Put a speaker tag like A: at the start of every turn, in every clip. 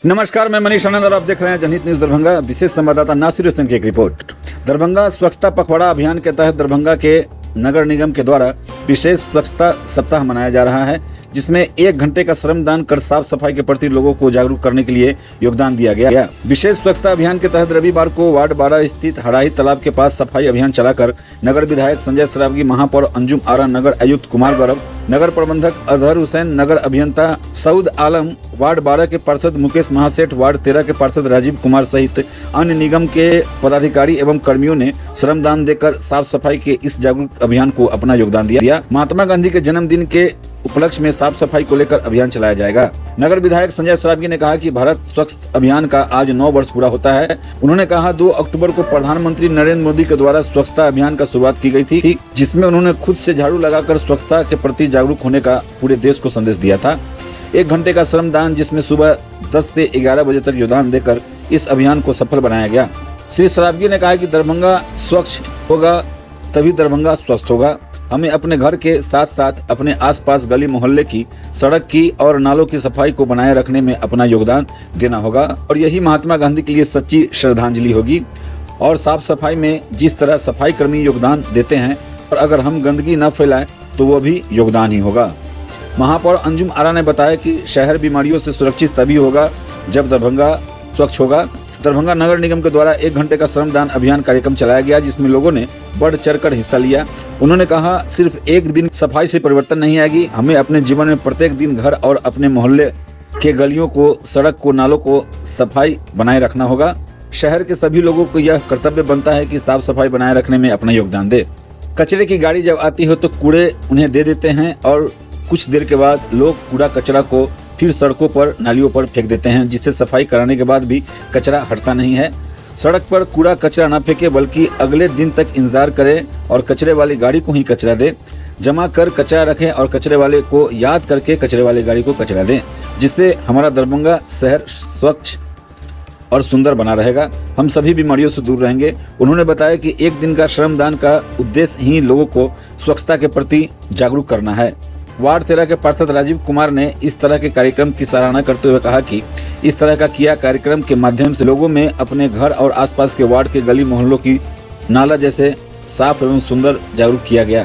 A: नमस्कार, मैं मनीष आनंद और आप देख रहे हैं जनहित न्यूज दरभंगा। विशेष संवाददाता नासिर हुसैन की एक रिपोर्ट। दरभंगा स्वच्छता पखवाड़ा अभियान के तहत दरभंगा के नगर निगम के द्वारा विशेष स्वच्छता सप्ताह मनाया जा रहा है, जिसमें 1 घंटे का श्रमदान कर साफ सफाई के प्रति लोगों को जागरूक करने के लिए योगदान दिया गया। विशेष स्वच्छता अभियान के तहत रविवार को वार्ड 12 स्थित हराही तालाब के पास सफाई अभियान चलाकर नगर विधायक संजय सरावगी, महापौर अंजुम आरा, नगर आयुक्त कुमार गौरव, नगर प्रबंधक अजहर हुसैन, नगर अभियंता सऊद आलम, वार्ड 12 के पार्षद मुकेश महासेठ, वार्ड 13 के पार्षद राजीव कुमार सहित अन्य निगम के पदाधिकारी एवं कर्मियों ने श्रमदान देकर साफ सफाई के इस जागरूक अभियान को अपना योगदान दिया। महात्मा गांधी के जन्मदिन के उपलक्ष्य में साफ सफाई को लेकर अभियान चलाया जाएगा। नगर विधायक संजय सरावगी ने कहा कि भारत स्वच्छ अभियान का आज 9 वर्ष पूरा होता है। उन्होंने कहा 2 अक्टूबर को प्रधानमंत्री नरेंद्र मोदी के द्वारा स्वच्छता अभियान का शुरुआत की गई थी, जिसमें उन्होंने खुद से झाड़ू लगाकर स्वच्छता के प्रति जागरूक होने का पूरे देश को संदेश दिया था। 1 घंटे का श्रमदान, जिसमें सुबह 10 से 11 बजे तक योगदान देकर इस अभियान को सफल बनाया गया। श्री सरावगी ने कहा कि दरभंगा स्वच्छ होगा तभी दरभंगा स्वस्थ होगा। हमें अपने घर के साथ साथ अपने आसपास गली मोहल्ले की, सड़क की और नालों की सफाई को बनाए रखने में अपना योगदान देना होगा और यही महात्मा गांधी के लिए सच्ची श्रद्धांजलि होगी। और साफ सफाई में जिस तरह सफाई कर्मी योगदान देते हैं और अगर हम गंदगी न फैलाएं तो वो भी योगदान ही होगा। महापौर अंजुम आरा ने बताया कि शहर बीमारियों से सुरक्षित तभी होगा जब दरभंगा स्वच्छ होगा। दरभंगा नगर निगम के द्वारा 1 घंटे का श्रमदान अभियान कार्यक्रम चलाया गया, जिसमें लोगों ने बढ़ चढ़कर हिस्सा लिया। उन्होंने कहा, सिर्फ एक दिन सफाई से परिवर्तन नहीं आएगी, हमें अपने जीवन में प्रत्येक दिन घर और अपने मोहल्ले के गलियों को, सड़क को, नालों को सफाई बनाए रखना होगा। शहर के सभी लोगों को यह कर्तव्य बनता है कि साफ सफाई बनाए रखने में अपना योगदान दे। कचरे की गाड़ी जब आती हो तो कूड़े उन्हें दे देते हैं और कुछ देर के बाद लोग कूड़ा कचरा को फिर सड़कों पर, नालियों पर फेंक देते हैं, जिससे सफाई कराने के बाद भी कचरा हटता नहीं है। सड़क पर कूड़ा कचरा न फेंके, बल्कि अगले दिन तक इंतजार करें और कचरे वाली गाड़ी को ही कचरा दें। जमा कर कचरा रखें और कचरे वाले को याद करके कचरे वाली गाड़ी को कचरा दें, जिससे हमारा दरभंगा शहर स्वच्छ और सुंदर बना रहेगा। हम सभी बीमारियों से दूर रहेंगे। उन्होंने बताया कि 1 दिन का श्रमदान का उद्देश्य ही लोगों को स्वच्छता के प्रति जागरूक करना है। वार्ड 13 के पार्षद राजीव कुमार ने इस तरह के कार्यक्रम की सराहना करते हुए कहा कि इस तरह का किया कार्यक्रम के माध्यम से लोगों में अपने घर और आसपास के वार्ड के गली मोहल्लों की नाला जैसे साफ एवं सुंदर जागरूक किया गया।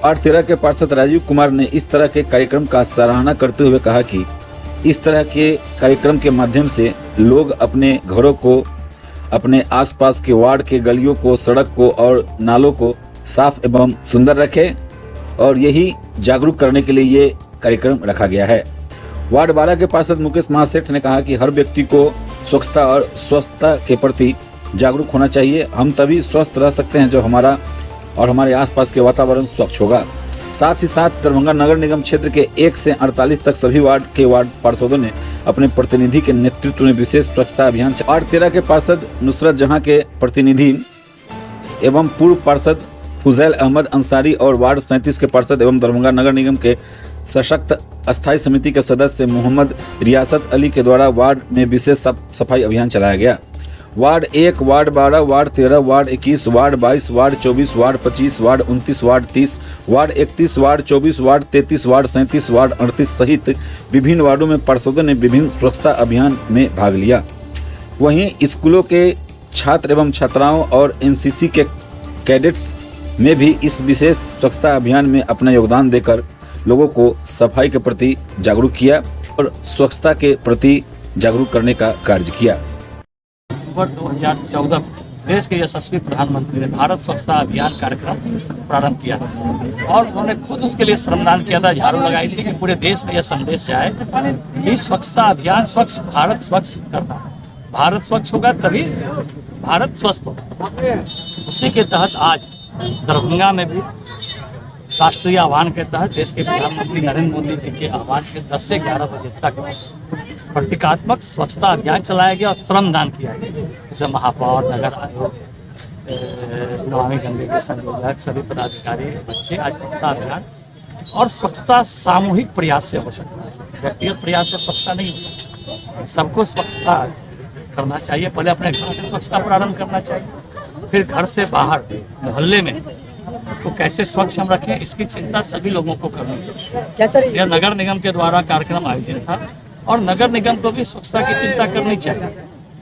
A: वार्ड 13 के पार्षद राजीव कुमार ने इस तरह के कार्यक्रम का सराहना करते हुए कहा कि इस तरह के कार्यक्रम के माध्यम से लोग अपने घरों को, अपने आसपास के वार्ड के गलियों को, सड़क को और नालों को साफ एवं सुंदर रखें और यही जागरूक करने के लिए ये कार्यक्रम रखा गया है। वार्ड 12 के पार्षद मुकेश महासेठ ने कहा कि हर व्यक्ति को स्वच्छता और स्वस्थता के प्रति जागरूक होना चाहिए। हम तभी स्वस्थ रह सकते हैं जब हमारा और हमारे आसपास के वातावरण स्वच्छ होगा। साथ ही साथ दरभंगा नगर निगम क्षेत्र के 1 से 48 तक सभी वार्ड के वार्ड पार्षदों ने अपने प्रतिनिधि के नेतृत्व में विशेष स्वच्छता अभियान। वार्ड 13 के पार्षद नुसरत जहां के प्रतिनिधि एवं पूर्व पार्षद फुजैल अहमद अंसारी और वार्ड 37 के पार्षद एवं दरभंगा नगर निगम के सशक्त अस्थायी समिति के सदस्य मोहम्मद रियासत अली के द्वारा वार्ड में विशेष सफाई अभियान चलाया गया। Ward 1, ward 12, ward 13, ward 21, ward 22, ward 24, ward 25, ward 29, ward 30, ward 31, ward 24, ward 33, ward 37, ward 38 सहित विभिन्न वार्डों में पार्षदों ने विभिन्न स्वच्छता अभियान में भाग लिया। वहीं स्कूलों के छात्र एवं छात्राओं और NCC के कैडेट्स में भी इस विशेष स्वच्छता अभियान में अपना योगदान देकर लोगों को सफाई के प्रति जागरूक किया और स्वच्छता के प्रति जागरूक करने का कार्य किया।
B: 2014 देश के यशस्वी प्रधानमंत्री ने भारत स्वच्छता अभियान कार्यक्रम प्रारंभ किया और उन्होंने खुद उसके लिए श्रमदान किया था, झाड़ू लगाई थी कि पूरे देश में यह संदेश जाए कि स्वच्छता अभियान, स्वच्छ भारत स्वच्छ करना, भारत स्वच्छ होगा तभी भारत स्वस्थ होगा। उसी के तहत आज दरभंगा में भी राष्ट्रीय आह्वान के तहत देश के प्रधानमंत्री नरेंद्र मोदी जी के आह्वान के 10 से 11 बजे तक प्रतीकात्मक स्वच्छता अभियान चलाया गया और श्रमदान किया गया, जैसे महापौर, नगर आयोग, नमामि गंगे के संयोजक, सभी पदाधिकारी, बच्चे आज स्वच्छता अभियान। और स्वच्छता सामूहिक प्रयास से हो सकता है, व्यक्तिगत प्रयास से स्वच्छता नहीं हो सकती। सबको स्वच्छता करना चाहिए, पहले अपने घर से स्वच्छता प्रारंभ करना चाहिए, फिर घर से बाहर मोहल्ले में तो कैसे स्वच्छ हम रखें, इसकी चिंता सभी लोगों को करनी चाहिए। यह नगर निगम के द्वारा कार्यक्रम आयोजित था और नगर निगम को भी स्वच्छता की चिंता करनी चाहिए।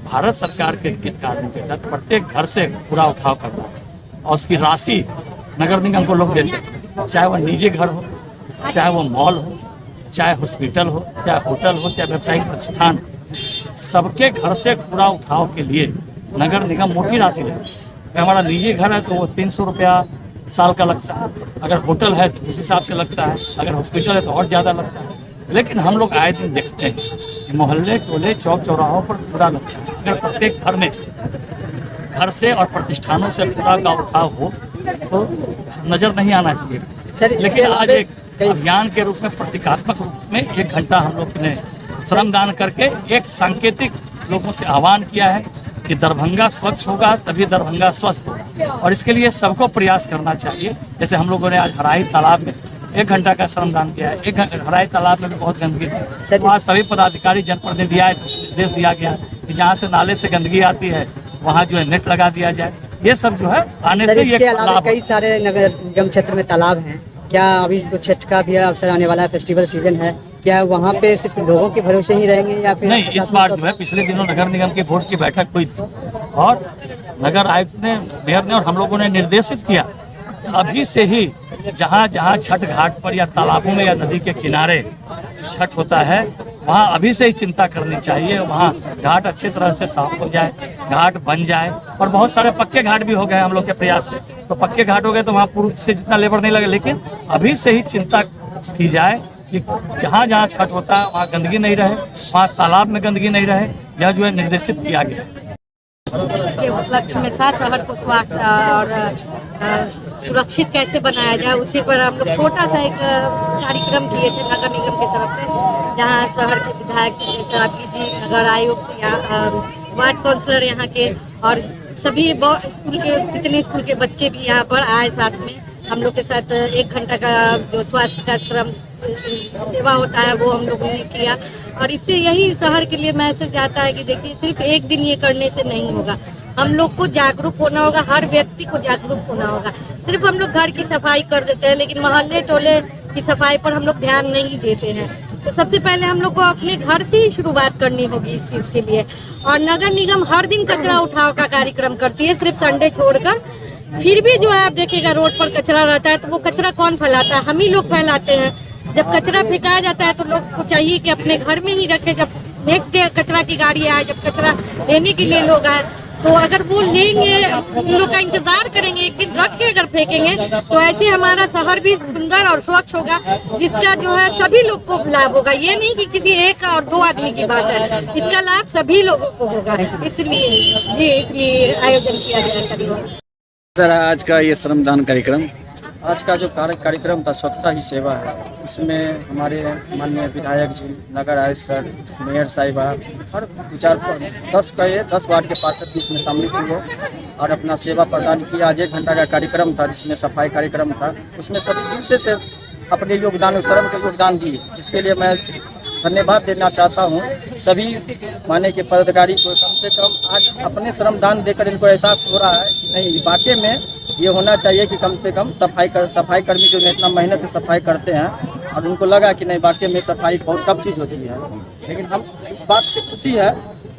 B: भारत सरकार के कानून के तहत प्रत्येक घर से कूड़ा उठाव करना है और उसकी राशि नगर निगम को लोग देते हैं, चाहे वह निजी घर हो, चाहे वो मॉल हो, चाहे हॉस्पिटल हो, चाहे होटल हो, चाहे व्यावसायिक प्रतिष्ठान हो, सबके घर से कूड़ा उठाव के लिए नगर निगम मोटी राशि लेता है। अगर हमारा निजी घर है तो वो 300 रुपया साल का लगता है, अगर होटल है तो उस हिसाब से लगता है, अगर हॉस्पिटल है तो और ज़्यादा लगता है। लेकिन हम लोग आए दिन देखते हैं कि मोहल्ले टोले चौक चौराहों पर कूड़ा लगता है। अगर प्रत्येक घर में घर से और प्रतिष्ठानों से कूड़ा का उठाव हो तो नज़र नहीं आना चाहिए
C: सर,
B: लेकिन आज एक अभियान के रूप में प्रतीकात्मक रूप में 1 घंटा हम लोग ने श्रमदान करके एक सांकेतिक लोगों से आह्वान किया है कि दरभंगा स्वच्छ होगा तभी दरभंगा स्वस्थ होगा और इसके लिए सबको प्रयास करना चाहिए। जैसे हम लोगों ने आज हराई तालाब में 1 घंटा का श्रमदान किया है। हराई तालाब में भी बहुत गंदगी थी, वहाँ सभी पदाधिकारी जनप्रतिनिधि आए तो निर्देश दिया गया कि जहाँ से नाले से गंदगी आती है वहाँ जो है नेट लगा दिया जाए। ये सब जो है आने से
C: इसके अलावा कई सारे नगर निगम क्षेत्र में तालाब हैं, क्या अभी तो छठ का भी अवसर आने वाला है, फेस्टिवल सीजन है, क्या वहाँ पे सिर्फ लोगों के भरोसे ही रहेंगे या फिर
B: नहीं? इस बार जो है पिछले दिनों नगर निगम की बोर्ड की बैठक हुई थी और नगर आयुक्त ने, मेयर ने और हम लोगों ने निर्देशित किया अभी से ही जहाँ जहाँ छठ घाट पर या तालाबों में या नदी के किनारे छठ होता है वहाँ अभी से ही चिंता करनी चाहिए, वहाँ घाट अच्छी तरह से साफ हो जाए, घाट बन जाए। और बहुत सारे पक्के घाट भी हो गए हम लोग के प्रयास से, तो पक्के घाट हो गए तो वहाँ पूर्व से जितना लेबर नहीं लगे, लेकिन अभी से ही चिंता की जाए कि जहाँ जहाँ छठ होता है वहाँ गंदगी नहीं रहे, वहाँ तालाब में गंदगी नहीं रहे। यह जो है निर्देशित किया गया
D: के उपलक्ष्य में था शहर को स्वास्थ्य और सुरक्षित कैसे बनाया जाए, उसी पर हम लोग छोटा सा एक कार्यक्रम किए थे नगर निगम की तरफ से, जहां शहर के विधायक जैसे अभी जी, नगर आयुक्त, यहाँ वार्ड काउंसलर यहाँ के और सभी स्कूल के कितने स्कूल के बच्चे भी यहाँ पर आए, साथ में हम लोग के साथ 1 घंटा का जो स्वास्थ्य का श्रम सेवा होता है वो हम लोगों ने किया। और इससे यही शहर के लिए मैसेज आता है कि देखिए सिर्फ एक दिन ये करने से नहीं होगा, हम लोग को जागरूक होना होगा, हर व्यक्ति को जागरूक होना होगा। सिर्फ हम लोग घर की सफाई कर देते हैं लेकिन मोहल्ले टोले की सफाई पर हम लोग ध्यान नहीं देते हैं। तो सबसे पहले हम लोग को अपने घर से ही शुरुआत करनी होगी इस चीज़ के लिए। और नगर निगम हर दिन कचरा उठाव का कार्यक्रम करती है, सिर्फ संडे छोड़कर। फिर भी जो है आप देखिएगा रोड पर कचरा रहता है तो वो कचरा कौन फैलाता है? हम ही लोग फैलाते हैं। जब कचरा फेंकाया जाता है तो लोग को चाहिए कि अपने घर में ही रखे, जब नेक्स्ट डे कचरा की गाड़ी आए, जब कचरा लेने के लिए लोग आए तो अगर वो लेंगे, उन लोग का इंतजार करेंगे, एक दिन रख के अगर फेंकेंगे तो ऐसे हमारा शहर भी सुंदर और स्वच्छ होगा, जिसका जो है सभी लोग को लाभ होगा। ये नहीं कि किसी 1 और 2 आदमी की बात है, इसका लाभ सभी लोगों को होगा। इसलिए आयोजन किया गया।
A: सर, आज का ये श्रमदान कार्यक्रम,
E: आज का जो कार्यक्रम था स्वच्छता ही सेवा है, उसमें हमारे माननीय विधायक जी, नगर आयुक्त सर, मेयर साहिबा और 10 वार्ड के पार्षद भी इसमें शामिल हुए और अपना सेवा प्रदान किया। आज 1 घंटा का कार्यक्रम था जिसमें सफाई कार्यक्रम था, उसमें सभी दिल से अपने योगदान, श्रम का योगदान दिए, जिसके लिए मैं धन्यवाद देना चाहता हूँ सभी माने के पदाधिकारी को। कम से कम आज अपने श्रमदान देकर इनको एहसास हो रहा है कि नहीं, वाकई में ये होना चाहिए कि कम से कम सफाई कर्मी जो इतना मेहनत से सफाई करते हैं और उनको लगा कि नहीं वाकई में सफाई बहुत टफ चीज़ होती है। लेकिन हम इस बात से खुशी है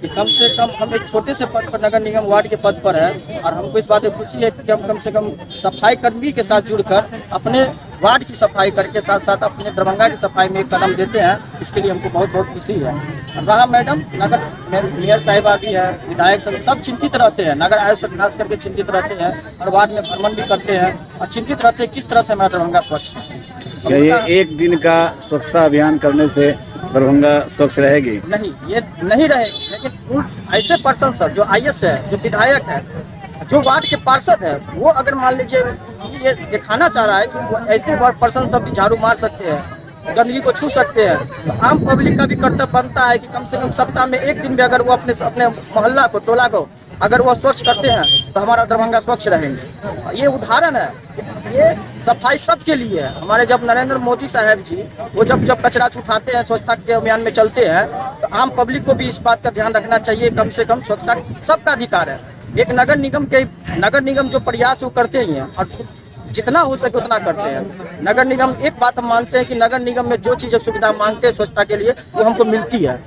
E: कि कम से कम हम एक छोटे से पद पर, नगर निगम वार्ड के पद पर है और हमको इस बात में खुशी है कि हम कम से कम सफाई कर्मी के साथ जुड़कर अपने वार्ड की सफाई करके साथ साथ अपने दरभंगा की सफाई में एक कदम देते हैं। इसके लिए हमको बहुत बहुत खुशी है। रहा मैडम, नगर मेयर साहिबा भी है, विधायक सब चिंतित रहते हैं, नगर आयुक्त खास करके चिंतित रहते हैं और वार्ड में भ्रमण भी करते हैं और चिंतित रहते हैं किस तरह से हमारा दरभंगा स्वच्छ है।
A: क्या ये 1 दिन का स्वच्छता अभियान करने से दरभंगा स्वच्छ रहेगी? नहीं,
E: ये नहीं रहेगी, लेकिन ऐसे पर्सन सर जो IAS है, जो विधायक है, जो वार्ड के पार्षद है, वो अगर मान लीजिए ये दिखाना चाह रहा है कि वो ऐसे पर्सन सब भी झाड़ू मार सकते हैं, गंदगी को छू सकते हैं, तो आम पब्लिक का भी कर्तव्य बनता है कि कम से कम सप्ताह में 1 दिन भी अगर वो अपने मोहल्ला को, टोला को अगर वो स्वच्छ करते हैं तो हमारा दरभंगा स्वच्छ रहेंगे। ये उदाहरण है, ये सफाई सबके लिए है। हमारे जब नरेंद्र मोदी साहब जी वो जब कचरा उठाते हैं, स्वच्छता के अभियान में चलते हैं, तो आम पब्लिक को भी इस बात का ध्यान रखना चाहिए। कम से कम स्वच्छता सबका अधिकार है। एक नगर निगम जो प्रयास वो करते ही हैं और जितना हो सके उतना करते हैं। नगर निगम, एक बात हम मानते हैं कि नगर निगम में जो चीज़ सुविधा मांगते हैं स्वच्छता के लिए वो हमको मिलती है,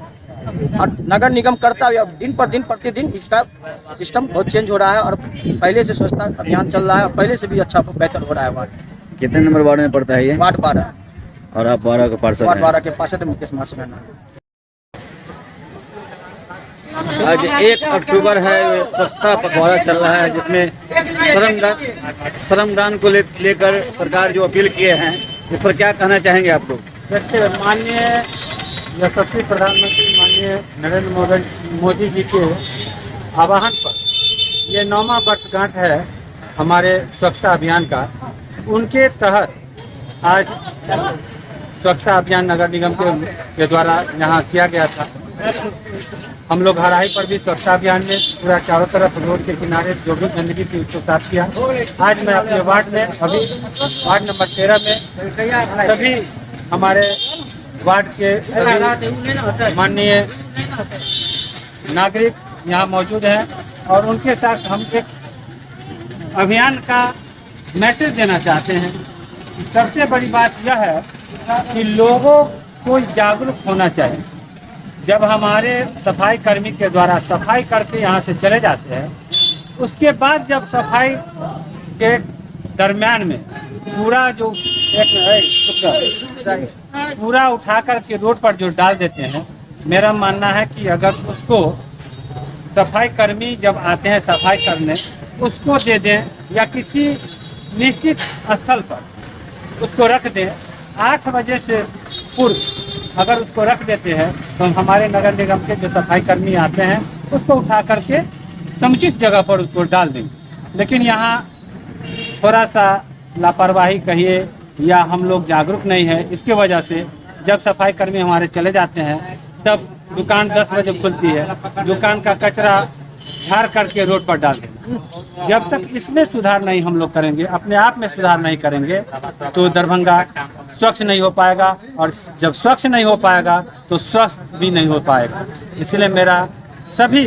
E: और नगर निगम करता है। दिन पर दिन प्रतिदिन इसका सिस्टम बहुत चेंज हो रहा है, और पहले से स्वच्छता अभियान चल रहा है, और पहले से भी अच्छा बेहतर हो रहा है। वार्ड
A: कितने नंबर वार्ड में पड़ता है ये?
E: वार्ड 12
A: और आप 12 के पार्षद
E: वार्ड
A: हैं।
E: 12 के पार्षद मुकेश मासी का नाम।
A: आज 1 अक्टूबर है, स्वच्छता पखवाड़ा चल रहा है, जिसमें श्रमदान को लेकर सरकार जो अपील किए हैं, इस पर क्या कहना चाहेंगे आप लोग?
F: देखिए, माननीय यशस्वी प्रधानमंत्री माननीय नरेंद्र मोदी जी के आह्वान पर ये 9वां वर्षगांठ है हमारे स्वच्छता अभियान का। उनके तहत आज स्वच्छता अभियान नगर निगम के द्वारा यहाँ किया गया था। हम लोग हराही पर भी स्वच्छता अभियान में पूरा चारों तरफ रोड के किनारे जो भी गंदगी थी उसको साफ किया। आज मैं अपने वार्ड में, अभी वार्ड नंबर 13 में सभी हमारे वार्ड के सभी माननीय नागरिक यहाँ मौजूद हैं, और उनके साथ हम एक अभियान का मैसेज देना चाहते हैं। सबसे बड़ी बात यह है कि लोगों को जागरूक होना चाहिए। जब हमारे सफाई कर्मी के द्वारा सफाई करके यहाँ से चले जाते हैं, उसके बाद जब सफाई के दरमियान में पूरा जो पूरा उठा कर के रोड पर जो डाल देते हैं, मेरा मानना है कि अगर उसको सफाई कर्मी जब आते हैं सफाई करने, उसको दे दें या किसी निश्चित स्थल पर उसको रख दें। 8 बजे से पूर्व अगर उसको रख देते हैं तो हमारे नगर निगम के जो सफाई कर्मी आते हैं उसको उठा करके समुचित जगह पर उसको डाल दें। लेकिन यहाँ थोड़ा सा लापरवाही कहिए या हम लोग जागरूक नहीं है, इसके वजह से जब सफाई कर्मी हमारे चले जाते हैं तब दुकान 10 बजे खुलती है, दुकान का कचरा झाड़ करके रोड पर डाल देना। जब तक इसमें सुधार नहीं हम लोग करेंगे, अपने आप में सुधार नहीं करेंगे, तो दरभंगा स्वच्छ नहीं हो पाएगा, और जब स्वच्छ नहीं हो पाएगा तो स्वस्थ भी नहीं हो पाएगा। इसलिए मेरा सभी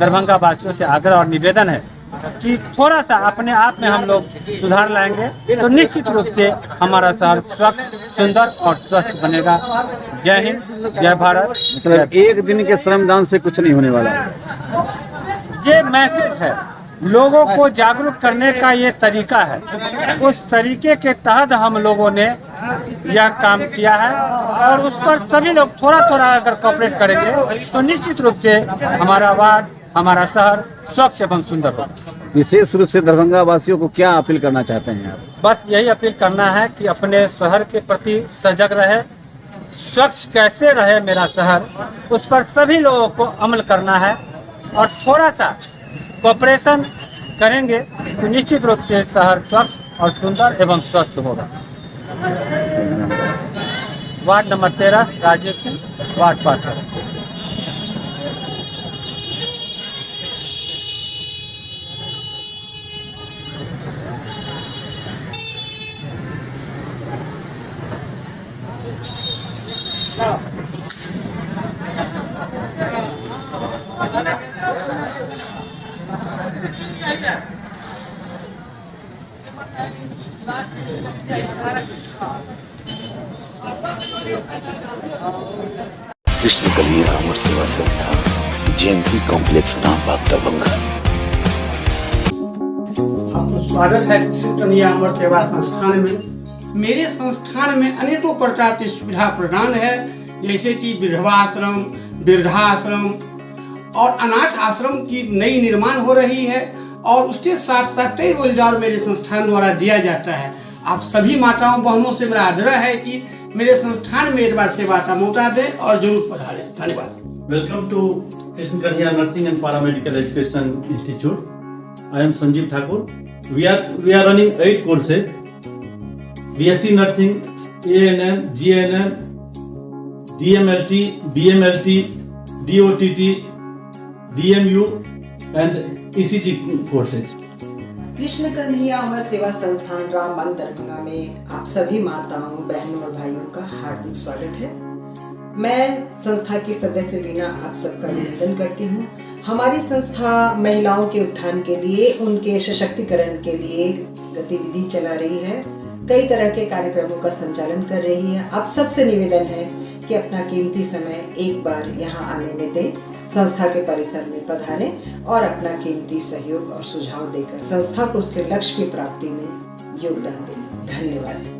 F: दरभंगा वासियों से आग्रह और निवेदन है कि थोड़ा सा अपने आप में हम लोग सुधार लाएंगे तो निश्चित रूप से हमारा शहर स्वच्छ, सुंदर और स्वस्थ बनेगा। जय हिंद, जय भारत।
A: मतलब एक दिन के श्रमदान से कुछ नहीं होने वाला है।
F: ये मैसेज है, लोगों को जागरूक करने का ये तरीका है। उस तरीके के तहत हम लोगों ने यह काम किया है, और उस पर सभी लोग थोड़ा थोड़ा अगर कोऑपरेट करेंगे तो निश्चित रूप से हमारा वार्ड, हमारा शहर स्वच्छ एवं सुंदर होगा।
A: विशेष रूप से दरभंगा वासियों को क्या अपील करना चाहते हैं आप?
F: बस यही अपील करना है कि अपने शहर के प्रति सजग रहे, स्वच्छ कैसे रहे मेरा शहर, उस पर सभी लोगों को अमल करना है, और थोड़ा सा कोऑपरेशन करेंगे तो निश्चित रूप से शहर स्वच्छ और सुंदर एवं स्वस्थ होगा। Ward number 13, Rajesh Singh, ward पार्षद।
G: कृष्ण कन्हैया अमर सेवा संस्था, जयंती कॉम्प्लेक्स, रामबाग, दरभंगा।
H: आपका स्वागत है कृष्ण कन्हैया अमर सेवा संस्थान में। मेरे संस्थान में अनेकों प्रकार की सुविधा प्रदान है, जैसे कि विधवाश्रम, वृद्धाश्रम और अनाथ आश्रम की नई निर्माण हो रही है, और उसके साथ साथ कई रोजगार मेरे संस्थान द्वारा दिया जाता है। आप सभी माताओं बहनों से मेरा आग्रह है कि मेरे संस्थान में एक बार सेवा का मौका दें और जरूर पधारें। धन्यवाद।
I: Welcome to Krishna Kanya Nursing and Paramedical Education Institute. I am Sanjeev Thakur. We are running 8 courses: BSc Nursing, ANM, GNM, DMLT, BMLT, DOTT, DMU and ECG courses.
J: Krishna Kanhaiya अमर सेवा संस्थान रामबाग दरभंगा में आप सभी माताओं, बहनों और भाइयों का हार्दिक स्वागत है। मैं संस्था की सदस्य बीना आप सबका अभिनंदन करती हूँ। हमारी संस्था महिलाओं के उत्थान के लिए, उनके सशक्तिकरण के लिए गतिविधि चला रही है, कई तरह के कार्यक्रमों का संचालन कर रही है। आप सबसे निवेदन है कि अपना कीमती समय एक बार यहाँ आने में दें, संस्था के परिसर में पधारें और अपना कीमती सहयोग और सुझाव देकर संस्था को उसके लक्ष्य की प्राप्ति में योगदान दें। धन्यवाद।